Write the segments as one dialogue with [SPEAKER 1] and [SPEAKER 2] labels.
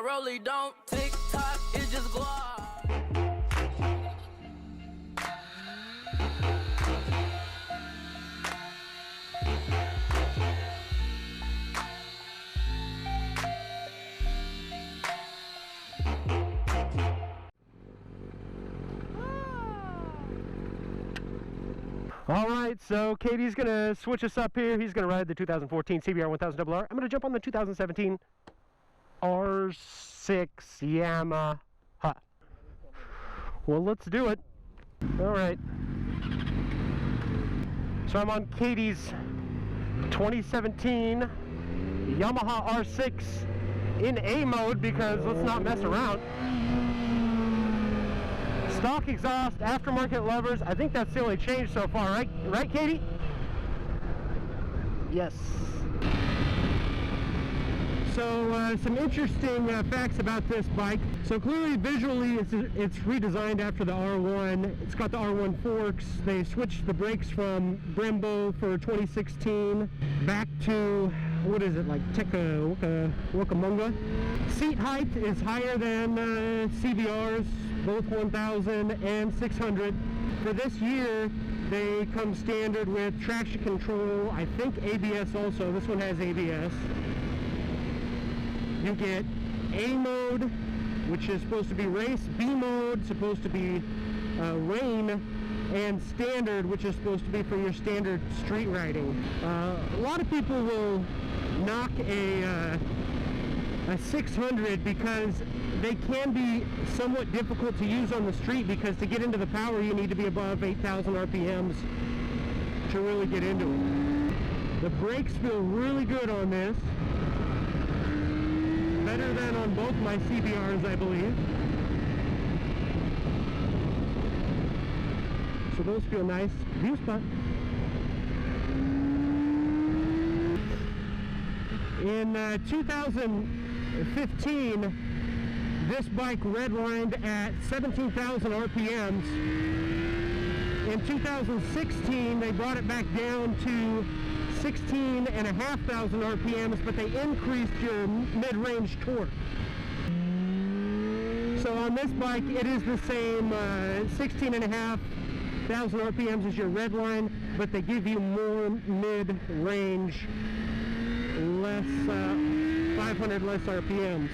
[SPEAKER 1] my rollie don't tick tock, it's just gloss.
[SPEAKER 2] All right, so Katie's gonna switch us up here. He's gonna ride the 2014 CBR 1000RR. I'm gonna jump on the 2017 R6 Yamaha. Well, let's do it. All right. So I'm on Katie's 2017 Yamaha R6 in A mode because let's not mess around. Stock exhaust, aftermarket levers. I think that's the only change so far, right, Katie? Yes. So some interesting facts about this bike. So clearly, visually, it's redesigned after the R1. It's got the R1 forks. They switched the brakes from Brembo for 2016 back to, what is it, like Wakamunga. Seat height is higher than CBR's, both 1000 and 600. For this year, they come standard with traction control, I think ABS also. This one has ABS. You get A mode, which is supposed to be race, B mode, supposed to be rain, and standard, which is supposed to be for your standard street riding. A lot of people will knock a 600 because they can be somewhat difficult to use on the street, because to get into the power you need to be above 8,000 RPMs to really get into it. The brakes feel really good on this. Better than on both my CBRs, I believe. So those feel nice. View spot. In 2015, this bike redlined at 17,000 RPMs. In 2016, they brought it back down to 16,500 RPMs, but they increased your mid-range torque. So on this bike, it is the same 16,500 RPMs as your redline, but they give you more mid-range, less 500 less RPMs.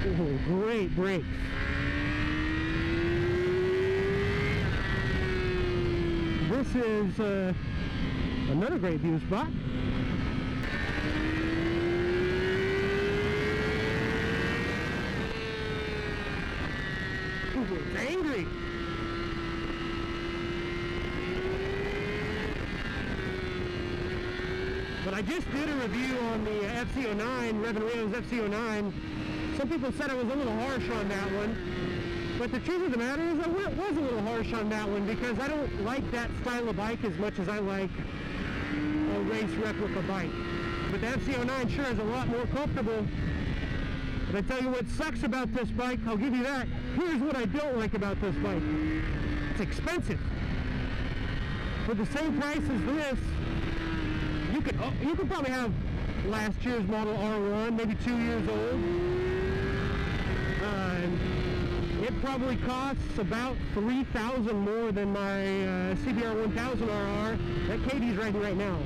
[SPEAKER 2] Ooh, great brakes. This is another great view spot. Ooh, it's angry. But I just did a review on the FC09, Revving Rio's FC09. Some people said I was a little harsh on that one. But the truth of the matter is I was a little harsh on that one because I don't like that style of bike as much as I like a race replica bike. But the FC09 sure is a lot more comfortable. But I tell you what sucks about this bike, I'll give you that. Here's what I don't like about this bike. It's expensive. For the same price as this, you could probably have last year's model R1, maybe 2 years old. It probably costs about $3,000 more than my CBR 1000RR that Katie's riding right now.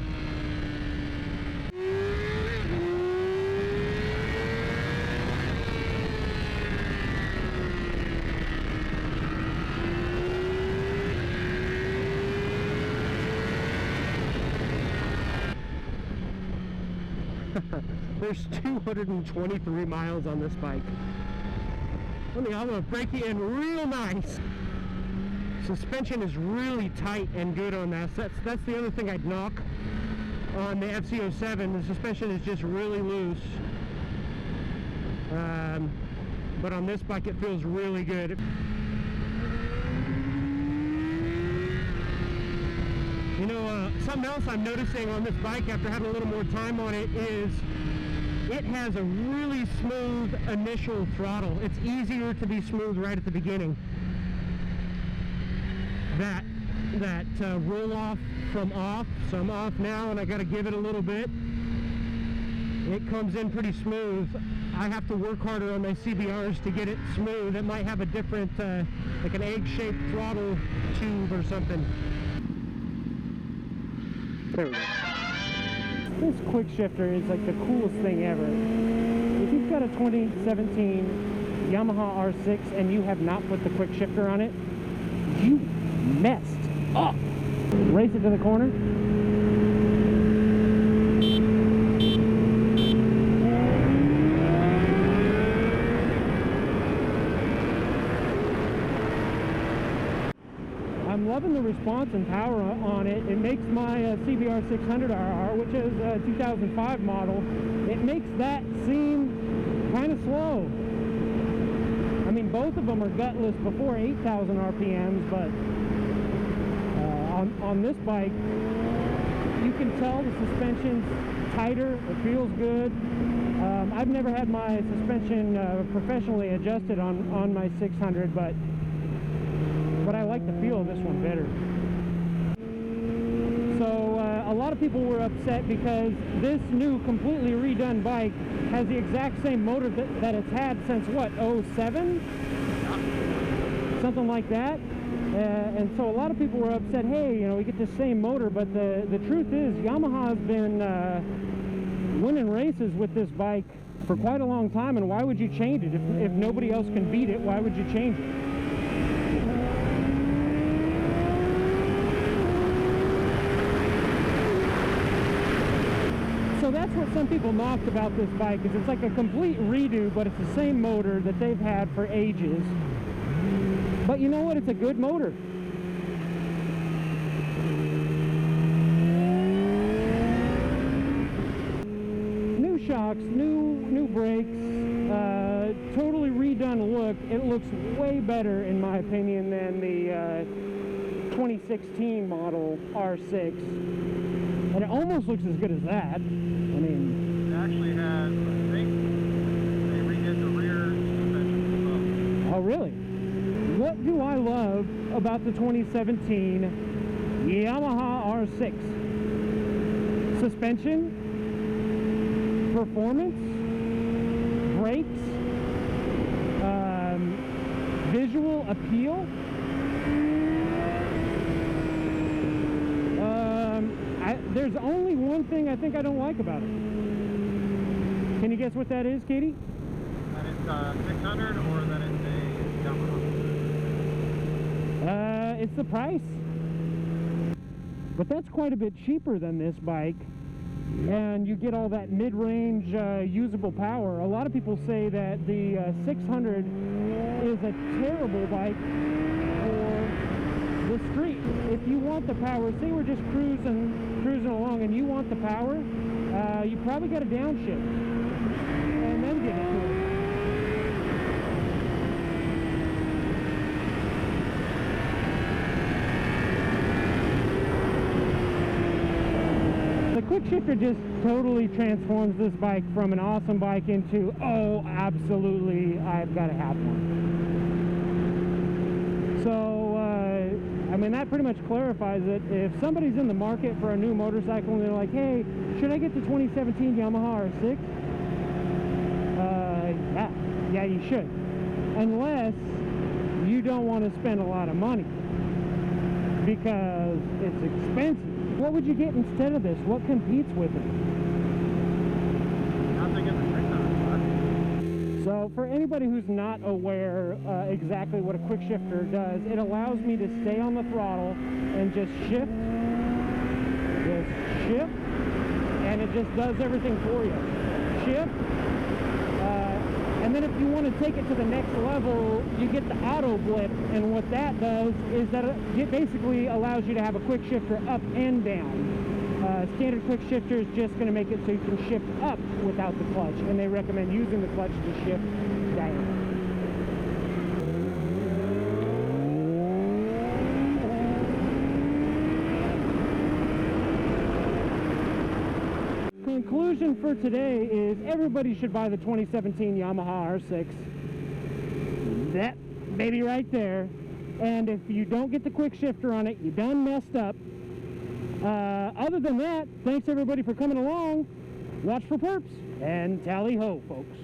[SPEAKER 2] There's 223 miles on this bike. I'm gonna break it in real nice. Suspension is really tight and good on that. That's the other thing I'd knock on the FC07. The suspension is just really loose. But on this bike it feels really good. You know, something else I'm noticing on this bike after having a little more time on it is it has a really smooth initial throttle. It's easier to be smooth right at the beginning. That that roll off from off, so I'm off now and I got to give it a little bit. It comes in pretty smooth. I have to work harder on my CBRs to get it smooth. It might have a different, like an egg-shaped throttle tube or something. There we go. This quick shifter is like the coolest thing ever. If you've got a 2017 Yamaha R6 and you have not put the quick shifter on it, you messed up. Race it to the corner. I'm loving the response and power on it. It makes my CBR 600RR, which is a 2005 model, it makes that seem kind of slow. I mean, both of them are gutless before 8,000 RPMs, but on this bike, you can tell the suspension's tighter, it feels good. I've never had my suspension professionally adjusted on my 600, but I like the feel of this one better. So a lot of people were upset because this new completely redone bike has the exact same motor that it's had since what, 07? Something like that. And so a lot of people were upset, hey, you know, we get the same motor, but the truth is Yamaha's been winning races with this bike for quite a long time, and why would you change it? If nobody else can beat it, why would you change it? So that's what some people knocked about this bike, is it's like a complete redo, but it's the same motor that they've had for ages. But you know what? It's a good motor. New shocks, new brakes, totally redone look. It looks way better, in my opinion, than the 2016 model R6. And it almost looks as good as that. I mean,
[SPEAKER 3] it actually has, I think, they redid the rear suspension as well.
[SPEAKER 2] Oh, really? What do I love about the 2017 Yamaha R6? Suspension, performance, brakes, visual appeal. There's only one thing I think I don't like about it. Can you guess what that is, Katie?
[SPEAKER 3] That it's 600 or that it's a Yamaha?
[SPEAKER 2] It's the price. But that's quite a bit cheaper than this bike. And you get all that mid-range usable power. A lot of people say that the 600 is a terrible bike for the street. If you want the power, say we're just cruising along and you want the power, you probably got to downshift and then get into it. The quick shifter just totally transforms this bike from an awesome bike into, oh, absolutely, I've got to have one. So, I mean, that pretty much clarifies it. If somebody's in the market for a new motorcycle and they're like, hey, should I get the 2017 Yamaha R6? Yeah, you should. Unless you don't want to spend a lot of money, because it's expensive. What would you get instead of this? What competes with it?
[SPEAKER 3] Nothing in the 600.
[SPEAKER 2] So for anybody who's not aware exactly what a quick shifter does, it allows me to stay on the throttle and just shift, and it just does everything for you. Shift, and then if you want to take it to the next level, you get the auto blip, and what that does is that it basically allows you to have a quick shifter up and down. Standard quick shifter is just going to make it so you can shift up without the clutch, and they recommend using the clutch to shift down. Conclusion for today is everybody should buy the 2017 Yamaha R6. That baby right there. And if you don't get the quick shifter on it, you done messed up. Other than that, thanks everybody for coming along. Watch for perps and tally ho, folks.